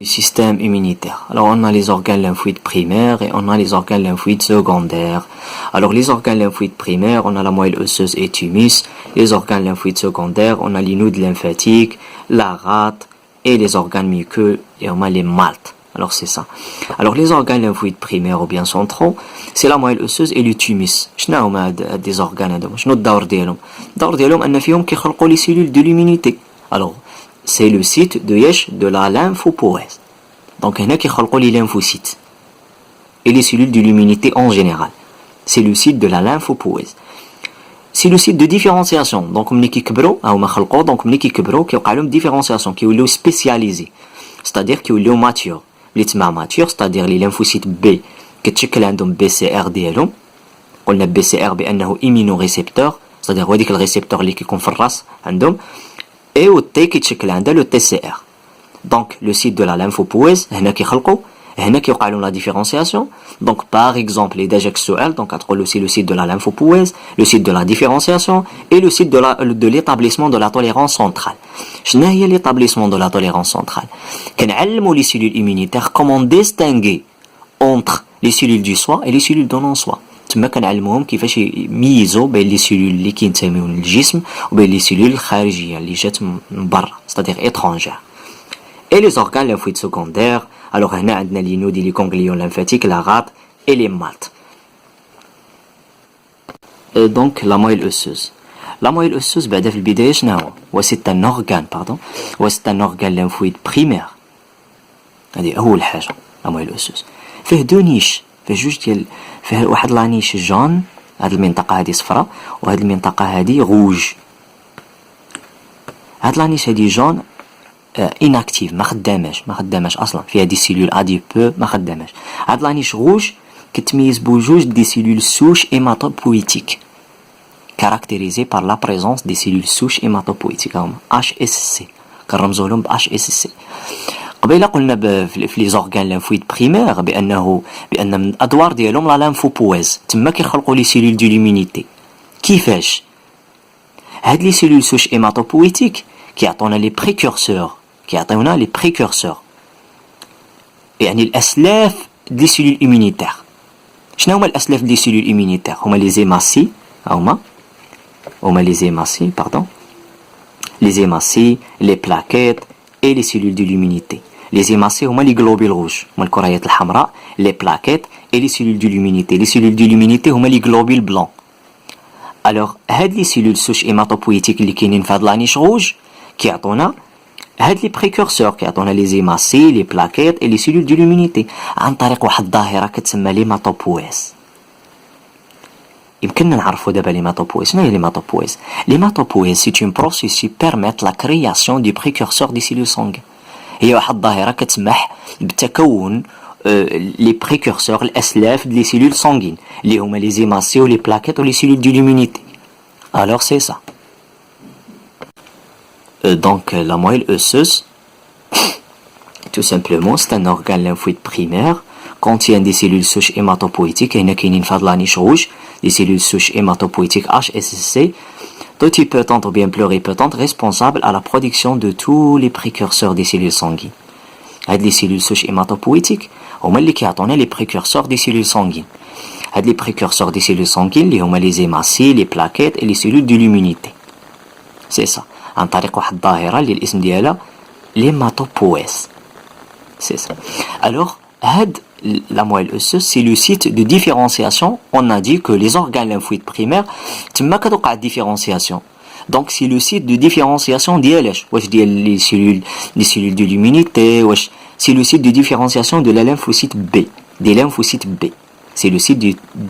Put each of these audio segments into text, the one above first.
Du système immunitaire. Alors on a les organes lymphoïdes primaires et on a les organes lymphoïdes secondaires. Alors les organes lymphoïdes primaires, on a la moelle osseuse et thymus. Les organes lymphoïdes secondaires, on a les nodes lymphatiques, la rate et les organes muqueux et on a les maltes. Alors c'est ça. Alors les organes lymphoïdes primaires ou bien centraux, c'est la moelle osseuse et le thymus. شنو هما هاد des organes هادو؟ شنو الدور ديالهم؟ الدور ديالهم ان فيهم كيخلقوا les cellules de l'immunité. Alors c'est le site de la lymphopoïèse. Donc هنا كيخلقوا les lymphocytes et les cellules de l'immunité en général. C'est le site de la lymphopoïèse. C'est le site de différenciation. Donc ملي كيكبروا هما خلقوا دونك ملي كيكبروا كيوقع لهم différenciation كيوليو spécialisés. C'est-à-dire كيوليو ماتيور. اللي تسمى ماتيور c'est-à-dire les lymphocytes B كتشكل عندهم BCR ديالهم. قلنا BCR بأنه immunorécepteur c'est-à-dire هو ديك الريسبتور اللي كيكون في الراس عندهم. Et au T كيتشكل عندها le TCR. Donc le site de la lymphopoïèse هنا كيخلقوا هنا كيوقع لهم la différenciation. Donc par exemple إذا جاك السؤال donc غتقول aussi le site de la lymphopoïèse, le site de la différenciation et le site de l'établissement de la tolérance centrale. شنو هي l'établissement de la tolérance centrale؟ كنعلموا les cellules immunitaires comment distinguer entre les cellules du soi et les cellules de non-soi. تما كنعلموهم كيفاش يميزوا بين لي سيلول اللي كينتميو للجسم وبين لي سيلول الخارجيه اللي جات من برا c'est-à-dire étrangère. Et les organes lymphoïdes secondaires, alors هنا عندنا les nodes et les ganglions lymphatiques, la rate et les maltes. Donc la moelle osseuse. La moelle osseuse بعدا في البداية شنو هو؟ c'est un organe pardon. c'est un organe lymphoïde primaire. هذه أول حاجة la moelle osseuse. فيه دو نيش فيه جوج ديال فيه واحد لانيش جون هاد المنطقة هادي صفرا وهاد المنطقة هادي غوج. هاد لانيش هادي جون inactive ما خداماش اصلا فيها دي سيلول اديبو ما خداماش. هاد لانيش غوج كتميز بوجوج دي سيلول سوش hématopoïétiques caractérisées par la présence des cellules souches hématopoïétiques هما HSC كنرمزو لهم ب HSC. قبيله قلنا في لي زورغان ليمفويد بريمير بان من الادوار ديالهم لا ليمفوبويز تما كيخلقوا لي سيلول دو ليمونيتي. كيفاش؟ هاد لي سيلول سوش هيماتوبويتيك كيعطونا لي بريكورسور يعني الاسلاف دي سيلول ايمونيتير. شنو هما الاسلاف دي سيلول ايمونيتير؟ هما لي زيماسي les hématies, les plaquettes et les cellules de l'immunité. Les hématies هما les globules rouges هما الكريات الحمراء. les plaquettes et les cellules de l'immunité. Les cellules de l'immunité هما les globules blancs. alors هاد les cellules souches hématopoïétiques اللي كاينين في هاد لانيش rouge كيعطونا هاد les précurseurs كيعطونا les hématies, les plaquettes et les cellules de l'immunité عن طريق واحد الظاهرة كتسمى l'hématopoïèse. يمكننا نعرفوا دابا l'hématopoïèse. شنو هي l'hématopoïèse؟ l'hématopoïèse c'est une processus qui permet la création du précurseur des cellules sanguines. هي واحد الظاهرة كتسمح بتكون les précurseurs الأسلاف des cellules sanguines اللي هما les hématies ou les plaquettes ou les cellules de l'immunité. alors c'est ça. Donc la moelle osseuse tout simplement c'est un organe lymphoïde primaire contient des cellules souches hématopoïétiques. هنا كاينين في هاد لانيش rouge des cellules souches hématopoïétiques HSC totipotentes ou bien pluripotentes responsables à la production de tous les précurseurs des cellules sanguines. هاد les cellules souches hématopoïétiques هما اللي كيعطونا les précurseurs des cellules sanguines. هاد les précurseurs des cellules sanguines اللي هما les hématies, les plaquettes et les cellules de l'immunité. c'est ça عن طريق واحد الظاهرة اللي الاسم ديالها l'hématopoïèse. c'est ça. alors هاد la moelle osseuse c'est le site de différenciation. on a dit que les organes lymphoïdes primaires تما كتوقع الديفيرونسياسيون. donc c'est le site de différenciation ديالاش واش ديال les cellules de l'immunité واش c'est le site de différenciation de la lymphocyte B des lymphocytes B. c'est le site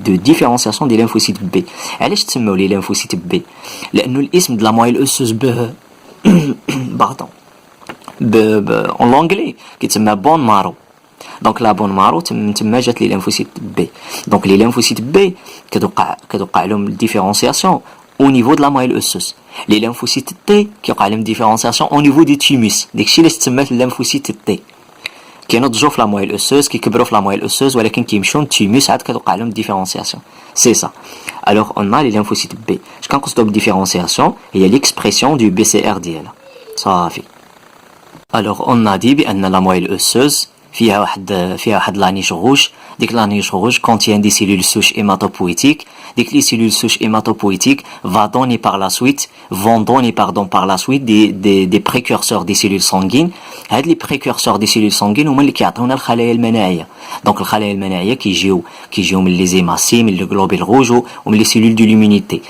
de différenciation des lymphocytes B. علاش تسموا les lymphocytes B؟ لانه الاسم de la moelle osseuse pardon en anglais كيتسمى bone marrow. donc la bone marrow تما جات لي lymphocyte B. donc les lymphocytes B كتوقع لهم différenciation au niveau de la moelle osseuse. les lymphocytes T كيوقع لهم différenciation au niveau du thymus. داكشي علاش تسمات lymphocyte T. كينضجوا في لا مويل اوسوز كيكبروا في لا مويل اوسوز ولكن كيمشيو للتيموس عاد كتوقع لهم ديفيرونسياسيون. سي سا. الوغ اون لي ليمفوسيت بي اش كنقصدوا بالديفيرونسياسيون هي ليكسبريسيون دو بي سي ار ديالها صافي. Alors on a dit بأن la moelle osseuse فيها واحد la niche rouge. ديك la niche rouge contient des cellules souches hématopoïétiques. ديك les cellules souches hématopoïétiques vont donner par la suite des précurseurs des cellules sanguines. هاد les précurseurs des cellules sanguines هما اللي كيعطيونا الخلايا المناعية. دونك الخلايا المناعية كيجيو من les hématocytes, من les globules rouges ومن les cellules de l'immunité.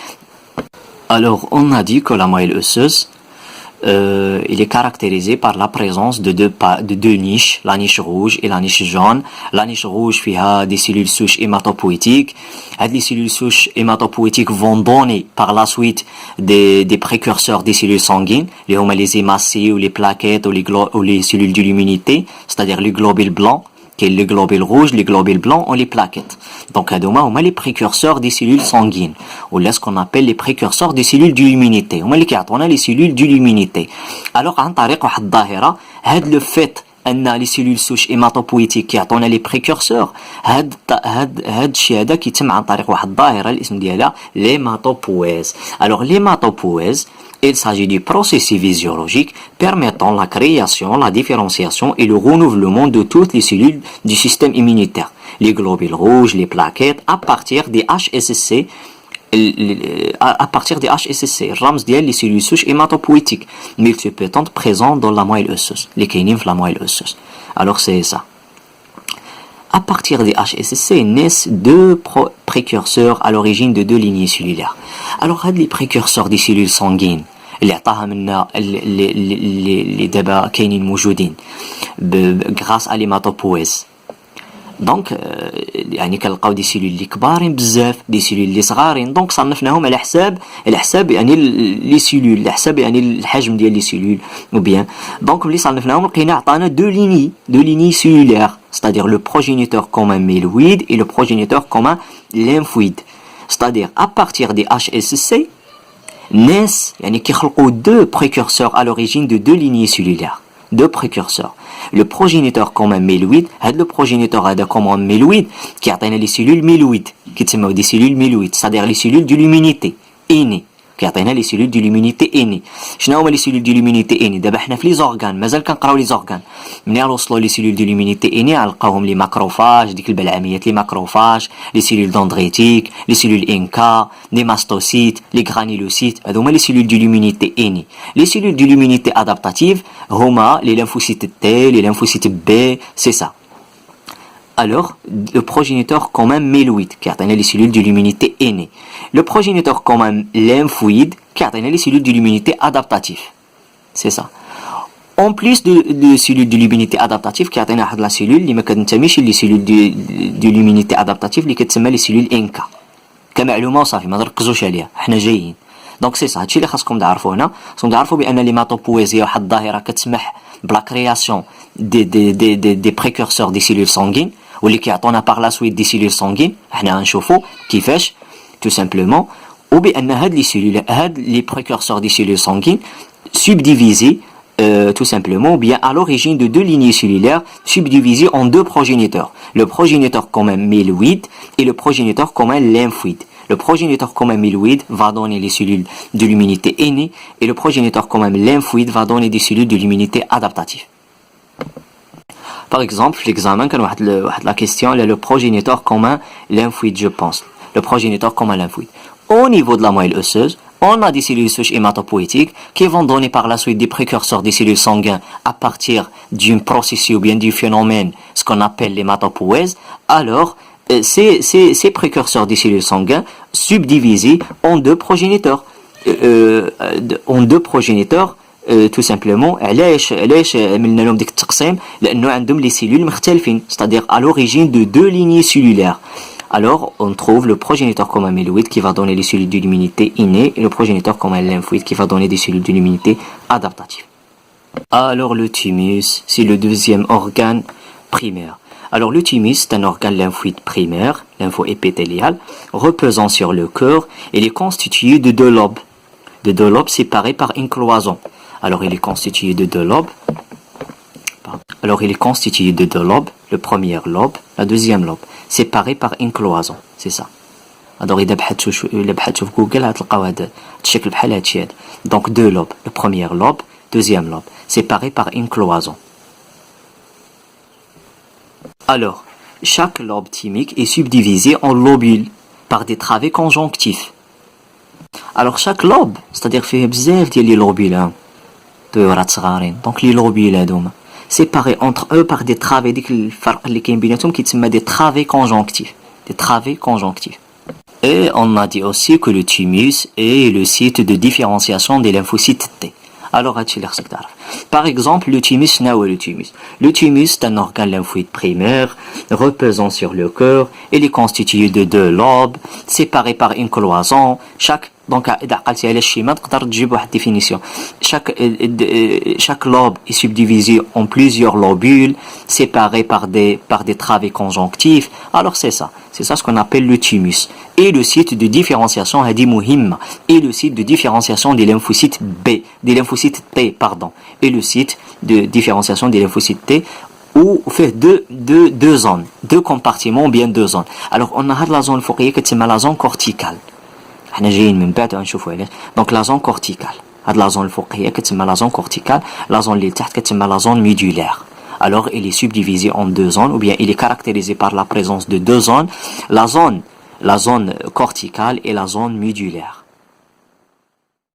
Alors on a dit que la moelle osseuse il est caractérisé par la présence de deux niches, la niche rouge et la niche jaune. La niche rouge a des cellules souches hématopoïétiques. Les cellules souches hématopoïétiques vont donner par la suite des précurseurs des cellules sanguines, les hématocytes ou les plaquettes ou les cellules de l'immunité, c'est-à-dire les globules blancs. Les globules rouges, les globules blancs ont les plaquettes. Donc, on a les précurseurs des cellules sanguines, ou là ce qu'on appelle les précurseurs des cellules de l'immunité. On a les cellules de l'immunité. Alors, le fait que les cellules souches hématopoïétiques qui ont les précurseurs, l'hématopoïèse. Alors, l'hématopoïèse, il s'agit du processus physiologique permettant la création, la différenciation et le renouvellement de toutes les cellules du système immunitaire. Les globules rouges, les plaquettes, à partir des HSC, rams les cellules souches hématopoïétiques, multipotentes présentes dans la moelle osseuse, les kénines de la moelle osseuse. Alors c'est ça. À partir des HSC naissent deux précurseurs à l'origine de deux lignées cellulaires. Alors les précurseurs des cellules sanguines اللي عطاها منا اللي دابا كاينين موجودين grâce à l'hématopoïèse. دونك يعني كنلقاو دي سيلول اللي كبارين بزاف دي سيلول اللي صغارين دونك صنفناهم على حساب يعني لي سيلول على حساب يعني الحجم ديال لي سيلول ou bien دونك ملي صنفناهم لقينا عطانا دو lignes cellulaires, c'est-à-dire le progéniteur commun myéloïde et le progéniteur commun lymphoïde. C'est-à-dire à partir des HSC naissent يعني كيخلقوا deux précurseurs à l'origine de deux lignées cellulaires. Deux précurseurs. Le progéniteur commun myéloïde, le progéniteur commun myéloïde qui atteint les cellules myéloïdes, qui sont des cellules myéloïdes, c'est-à-dire les cellules de l'immunité innées, qui atteint les cellules de l'immunité innées. شنو هما les cellules de l'immunité innées؟ دابا حنا في لي زورغان مازال كنقراو لي زورغان. ملي نوصلوا لي cellules de l'immunité innées غنلقاوهم لي ماكروفاج، ديك البلعميات لي ماكروفاج، لي cellules dendritiques، لي cellules NK، les mastocytes, les granulocytes. هذوما les cellules de l'immunité innée. Les cellules de l'immunité adaptative هما les lymphocytes T, les lymphocytes B, c'est ça. Alors, le progéniteur commun myéloïde qui atteint les cellules de l'immunité innée. Le progéniteur commun lymphoïde qui atteint les cellules de l'immunité adaptative. C'est ça. En plus de cellules de l'immunité adaptative qui atteint la cellule اللي ما كتنتميش les cellules de l'immunité adaptative اللي كتسمى les cellules NK. كمعلومة وصافي ما نركزوش عليها حنا جايين. دونك سي سا هادشي اللي خاصكم تعرفوا هنا. خاصكم تعرفوا بان l'hématopoïèse هي واحد الظاهرة كتسمح بلا كرياسيون des précurseurs des cellules sanguines واللي كيعطونا par la suite des cellules sanguines. حنا غنشوفوا كيفاش tout simplement وبان هاد les précurseurs des cellules sanguines subdivisés tout simplement bien à l'origine de deux lignées cellulaires subdivisées en deux progéniteurs, le progéniteur commun myéloïde et le progéniteur commun lymphoïde. Le progéniteur commun myéloïde va donner les cellules de l'immunité innée et le progéniteur commun lymphoïde va donner des cellules de l'immunité adaptative. Par exemple, l'examen quand la question est le progéniteur commun lymphoïde, je pense. Le progéniteur commun lymphoïde. Au niveau de la moelle osseuse, on a des cellules souches hématopoïétiques qui vont donner par la suite des précurseurs des cellules sanguines à partir d'un processus ou bien du phénomène, ce qu'on appelle l'hématopoïèse. Alors, ces précurseurs des cellules sanguines subdivisés en deux progéniteurs. Tout simplement علاش عملنا لهم ديك التقسيم لانه عندهم les cellules مختلفين, c'est-à-dire à l'origine de deux lignées cellulaires. Alors on trouve le progéniteur commun myéloïde qui va donner les cellules de l'immunité innée et le progéniteur commun lymphoïde qui va donner des cellules de l'immunité adaptative. Alors le thymus, c'est le deuxième organe primaire. Alors le thymus, c'est un organe lymphoïde primaire, lymphoépithélial, reposant sur le cœur. Il est constitué de deux lobes séparés par une cloison. Alors il est constitué de deux lobes. Le premier lobe, la deuxième lobe, séparés par une cloison. C'est ça. Alors إذا بحثتوا في جوجل غتلقاو هذا الشكل بحال هادشي هذا. Donc deux lobes. Le premier lobe deuxième lobe, séparés par une cloison. Alors, chaque lobe thymique est subdivisé en lobules par des travées conjonctifs. Alors chaque lobe, c'est-à-dire فيه بزاف ديال لي لوبيل دويرات صغارين، دونك لي لوبيل هادوما séparés entre eux par des travées. ديك الفرق اللي كاين بيناتهم كيتسمى des travées conjonctifs. Des travées conjonctifs. Et on a dit aussi que le thymus est le site de différenciation des lymphocytes T. Alors, par exemple, le thymus, le thymus est un organe lymphoïde primaire reposant sur le cœur. Il est constitué de 2 lobes séparés par une cloison. Donc, définition. Chaque lobe est subdivisé en plusieurs lobules séparés par des travées conjonctifs. Alors, c'est ça ce qu'on appelle le thymus. Et le site de différenciation et le site de différenciation des lymphocytes T, et le site de différenciation des lymphocytes T, où on fait deux zones, 2 compartiments ou bien 2 zones. Alors on a la zone فوقية كتسمى la zone corticale. احنا جايين من بعد غنشوفوا علاش. Donc la zone corticale. هاد la zone الفوقية كتسمى la zone corticale, la zone اللي تحت كتسمى la zone médulaire. Alors il est subdivisé en 2 zones, ou bien il est caractérisé par la présence de 2 zones, la zone corticale et la zone médulaire.